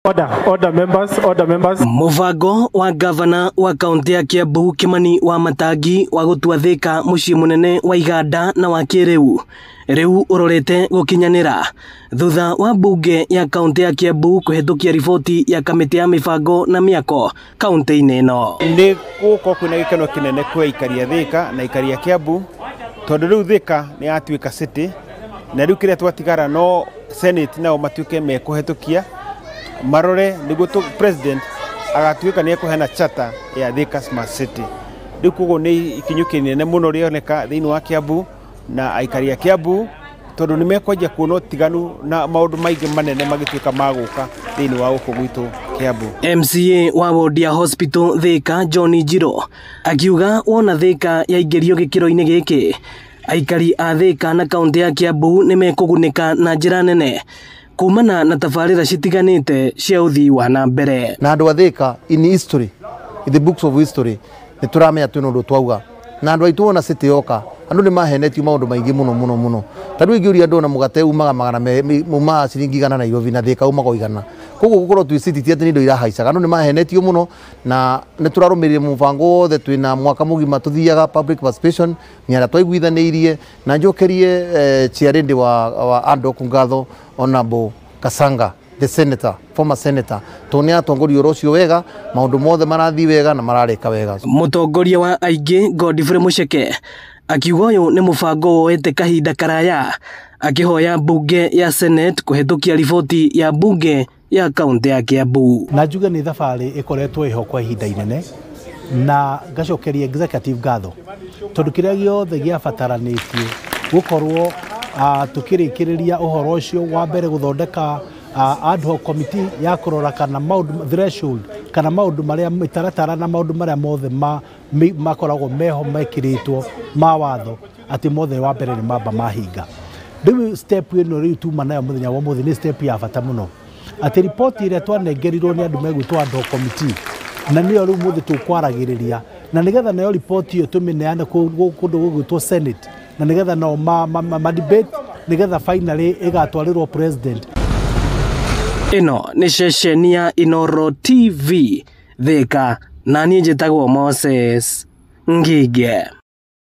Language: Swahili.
Order members. Muvango wa gavana wa kaunti ya Kiambu Kimani Wamatangi wa gutua Thika mucii munene wa iganda na wa kiriu riu urorete gukinyanira thutha wa bunge ya kaunti ya Kiambu kuhetũkia riboti ya kamiti ya mibango na miako kaunti-ini ino. Ni guko kwina gikeno kinene kwa ikari ya Thika na ikari ya Kiambu tondu riu Thika ni atuika city na riu kiria twatigara no senate nao matuike mekuhetũkia marore niguo president agatuika ni ekuhena charter ya Thika Smart City. Riu koguo ni ikinyu kinene muno rioneka thiini wa Kiambu na aikari ya Kiambu tondu ni mekwanjia kuona tiganu na maundu maingi manene magituika maguka thiini wa guku gwitu Kiambu. MCA wa ward ya hospital Thika John Njiro akiuga wona Thika yaingirio gikiro-ini giki aikari a Thika na kaunti ya Kiambu ni mekugunika na njira nene kumana na tabarira citiganite cia uthii wa na mbere. Na andu a Thika in history, in the books of history, ni turamenya twina undu twauga na andu aitu ona city yoka andu ni mahenetio maundu maingi muno tadu ingiuria andu na mugate umaga magana muma ciringi igana na Nairobi na Thika umaga igana koguo gukorwo twi city tiati ni ndo irahaicaga andu ni mahenetio muno na ni turarumirire mubango wothe twina mwaka mugima tuthiaga public participation ni ara twaiguithaniirie na njokerie ciarindi wa andu kungatho Honorable Kasanga, the senator, former senator, tone atongoria ucio wega maundu mothe marathi wega na marareka wega. Mutongoria wa aingi Godfrey Mucheke akiuga uyu ni mubango woete kahinda karaya akihoya bunge ya senate kuhetũkia riboti ya bunge ya kaunti ya Kiambu. Na njuge ni thabari ikoretwo iho kwa ihinda inene na ngacokeria executive ngatho tondu kiria giothe giabataranitie gukorwo tukirikiriria uhoro ucio wa mbere guthondeka ad hoc committee ya kurora kana maundu threshold kana maundu maria mitaratara na maundu maria mothe makoragwo meho mekiritwo ma watho ati mothe wa mbere ni mamba mahinga. Riu step ino riu tuma nayo muthenya wa muthi ni step ya bata muno ati report iria twanengerirwo ni andu megwitwo ad hoc committee na niyo riu muthi tukwaragiriria na nigetha nayo report iyo tumineane kundu gugwitwo senate na nigetha no ma debate nigetha finally igatwarirwo president. Ino ni ceceni ya Inooro TV Thika na niĩ njĩtagwo Moses Ngige.